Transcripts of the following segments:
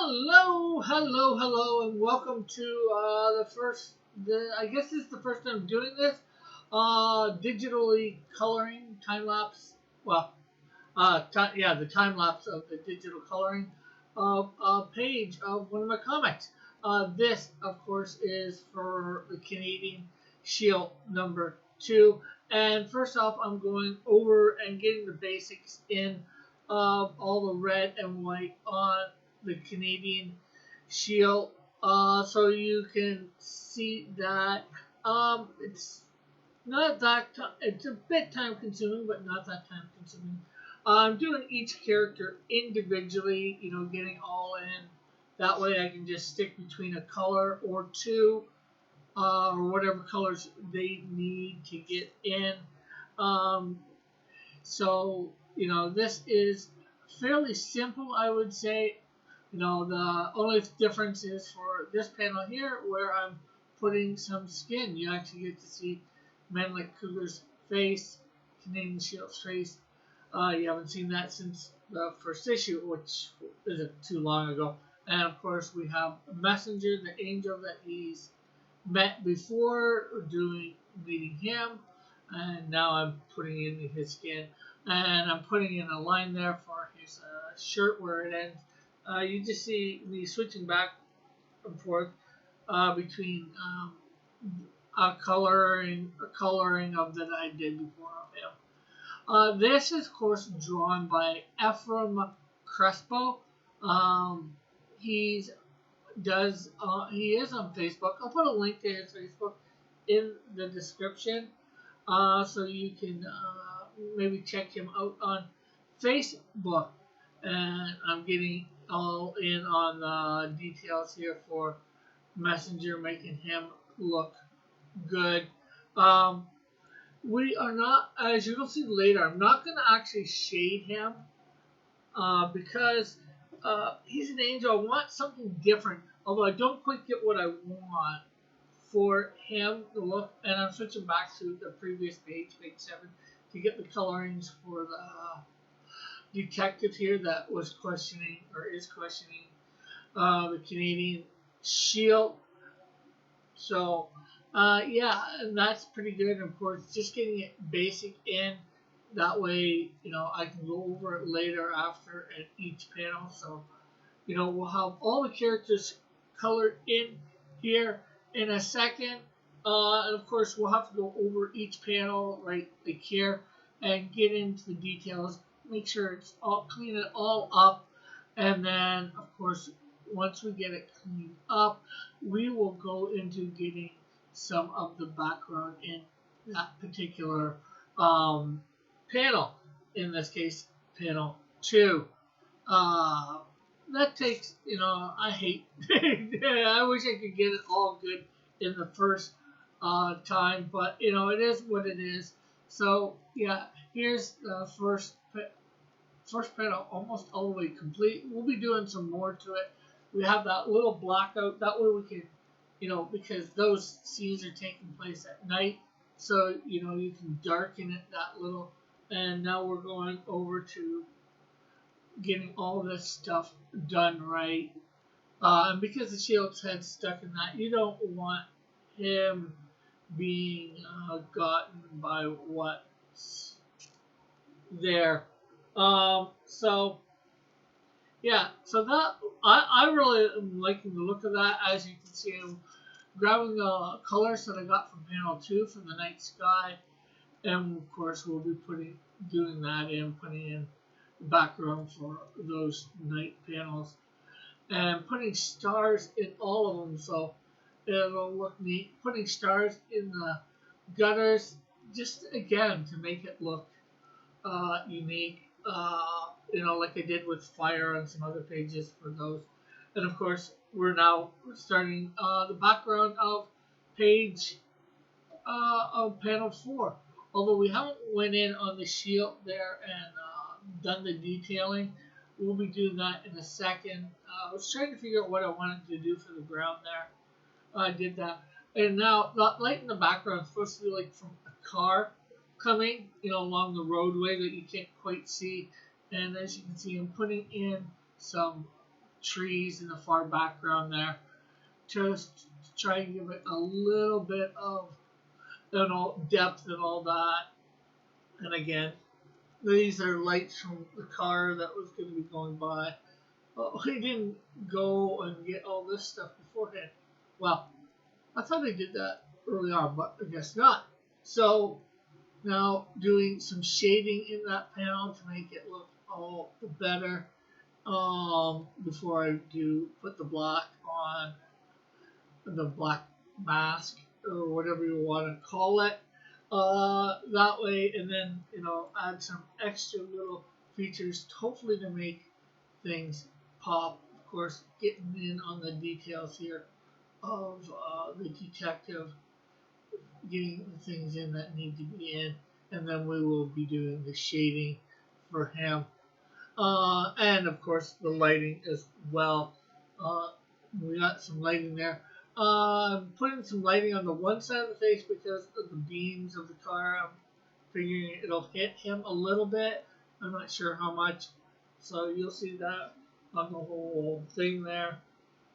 Hello, hello, hello, and welcome to I guess this is the first time doing this, digitally coloring time lapse. Well, yeah, the time lapse of the digital coloring of a page of one of my comics. This, of course, is for the Canadian Shield #2. And first off, I'm going over and getting the basics in of all the red and white on the Canadian Shield, so you can see that it's not that it's a bit time consuming, but not that time consuming. I'm doing each character individually, getting all in. That way I can just stick between a color or two, or whatever colors they need to get in. Um, this is fairly simple, I would say. The only difference is for this panel here where I'm putting some skin. You actually get to see Manlik Cougar's face, Canadian Shield's face. You haven't seen that since the first issue, which isn't too long ago. And of course, we have Messenger, the angel that he's met before, meeting him, and now I'm putting in his skin, and I'm putting in a line there for his shirt where it ends. You just see me switching back and forth between a coloring of that I did before of him. This is, of course, drawn by Ephraim Crespo. He's he is on Facebook. I'll put a link to his Facebook in the description, so you can maybe check him out on Facebook. And I'm getting all in on the details here for Messenger, making him look good. Um, we are not, as you'll see later, I'm not going to actually shade him because he's an angel. I want something different, although I don't quite get what I want for him to look. And I'm switching back to the previous page 7, to get the colorings for the detective here that was questioning, or is questioning, the Canadian Shield. So, yeah, and that's pretty good. And of course, just getting it basic in. That way, I can go over it later after at each panel. So, we'll have all the characters colored in here in a second. And of course, we'll have to go over each panel right like here and get into the details. Make sure it's clean it all up. And then, of course, once we get it cleaned up, we will go into getting some of the background in that particular panel. In this case, panel 2. That takes, I hate, I wish I could get it all good in the first time, but, it is what it is. So, yeah, here's the first panel almost all the way complete. We'll be doing some more to it. We have that little blackout. That way we can, because those scenes are taking place at night, so, you can darken it that little. And now we're going over to getting all this stuff done right. And because the Shield's head stuck in that, you don't want him being gotten by what's there. So yeah, so that I really am liking the look of that. As you can see, I'm grabbing the colors that I got from panel 2 from the night sky, and of course we'll be doing that and putting in background for those night panels, and putting stars in all of them, so it'll look neat. Putting stars in the gutters, just again to make it look unique. Like I did with fire on some other pages for those. And of course, we're now starting the background of panel 4. Although we haven't went in on the shield there and done the detailing, we'll be doing that in a second. I was trying to figure out what I wanted to do for the ground there. I did that. And now, the light in the background is supposed to be like from a car coming, along the roadway that you can't quite see. And as you can see, I'm putting in some trees in the far background there, just to try and give it a little bit of, depth and all that. And again, these are lights from the car that was going to be going by. Well, we didn't go and get all this stuff beforehand. Well, I thought I did that early on, but I guess not. So now doing some shading in that panel to make it look all the better. Before I do put the black on, the black mask or whatever you want to call it. That way, and then add some extra little features, hopefully to make things pop. Of course, getting in on the details here of the detective, getting the things in that need to be in, and then we will be doing the shading for him. And of course the lighting as well. We got some lighting there. I'm putting some lighting on the one side of the face because of the beams of the car. I'm figuring it'll hit him a little bit. I'm not sure how much. So you'll see that on the whole thing there.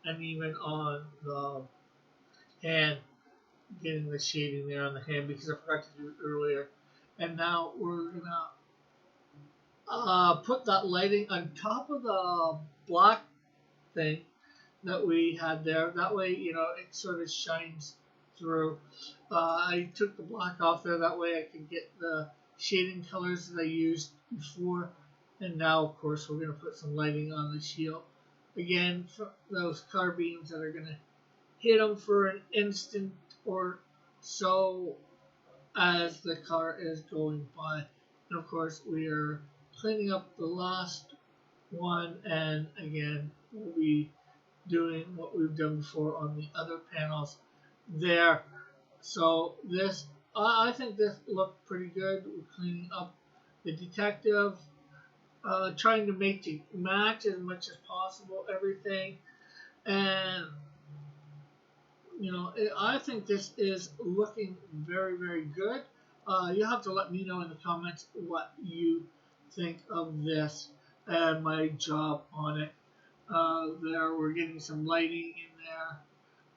And even on the hand, getting the shading there on the hand because I forgot to do it earlier. And now we're going to put that lighting on top of the black thing that we had there. That way, it sort of shines through. I took the black off there. That way I can get the shading colors that I used before. And now, of course, we're going to put some lighting on the shield. Again, for those car beams that are going to hit them for an instant or so as the car is going by. And of course, we are cleaning up the last one, and again, we'll be doing what we've done before on the other panels there. So this, I think this looked pretty good. We're cleaning up the detective, trying to make it match as much as possible, everything. And I think this is looking very, very good. You'll have to let me know in the comments what you think of this and my job on it. There, we're getting some lighting in there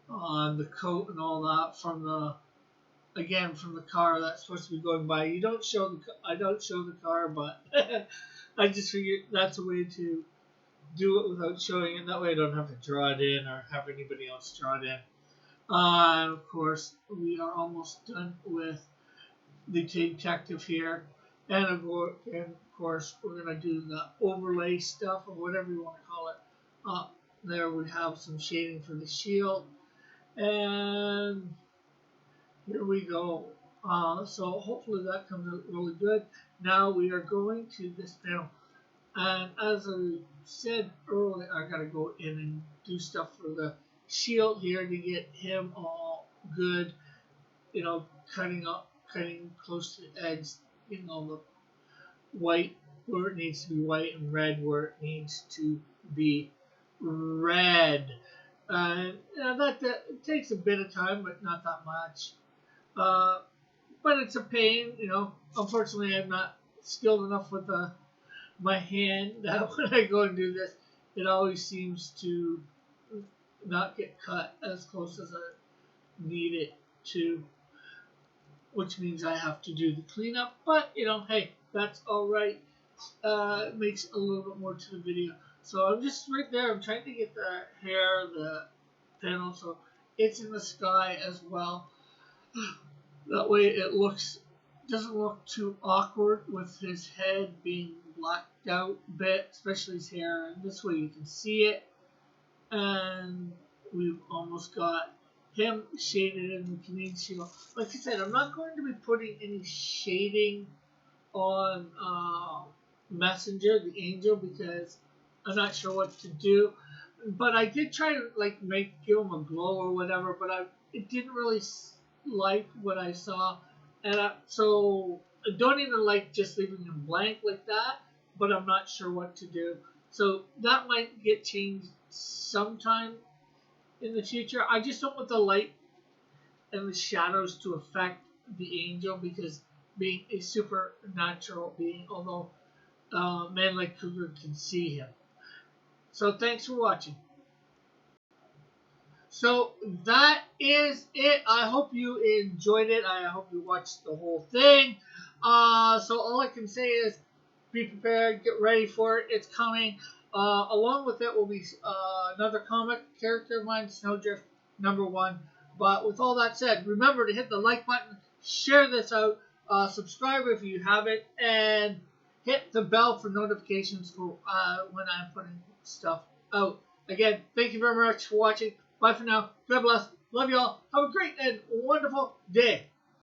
on the coat and all that from the car that's supposed to be going by. I don't show the car, but I just figured that's a way to do it without showing it. That way I don't have to draw it in or have anybody else draw it in. And of course, we are almost done with the detective here. And of course, we're going to do the overlay stuff or whatever you want to call it. There we have some shading for the shield. And here we go. So hopefully that comes out really good. Now we are going to this panel. And as I said earlier, I got to go in and do stuff for the shield here to get him all good. Cutting close to the edge, the white where it needs to be white and red where it needs to be red. And that takes a bit of time, but not that much. But it's a pain, Unfortunately, I'm not skilled enough with my hand that when I go and do this, it always seems to not get cut as close as I need it to, which means I have to do the cleanup. But hey, that's all right. It makes a little bit more to the video. So I'm just right there. I'm trying to get the hair, the panel, so it's in the sky as well. That way it doesn't look too awkward with his head being blacked out a bit, especially his hair. And this way you can see it. And we've almost got him shaded in the Canadian shield. Like I said, I'm not going to be putting any shading on Messenger, the Angel, because I'm not sure what to do. But I did try to give him a glow or whatever, but it didn't really like what I saw, and so I don't even like just leaving him blank like that. But I'm not sure what to do, so that might get changed sometime in the future. I just don't want the light and the shadows to affect the Angel, because being a supernatural being, although man like Cougar can see him. So thanks for watching. So that is it. I hope you enjoyed it. I hope you watched the whole thing. So all I can say is be prepared, get ready for it. It's coming. Along with it will be another comic character of mine, Snowdrift #1. But with all that said, remember to hit the like button, share this out, subscribe if you haven't, and hit the bell for notifications for when I'm putting stuff out. Again, thank you very much for watching. Bye for now. God bless. Love you all. Have a great and wonderful day.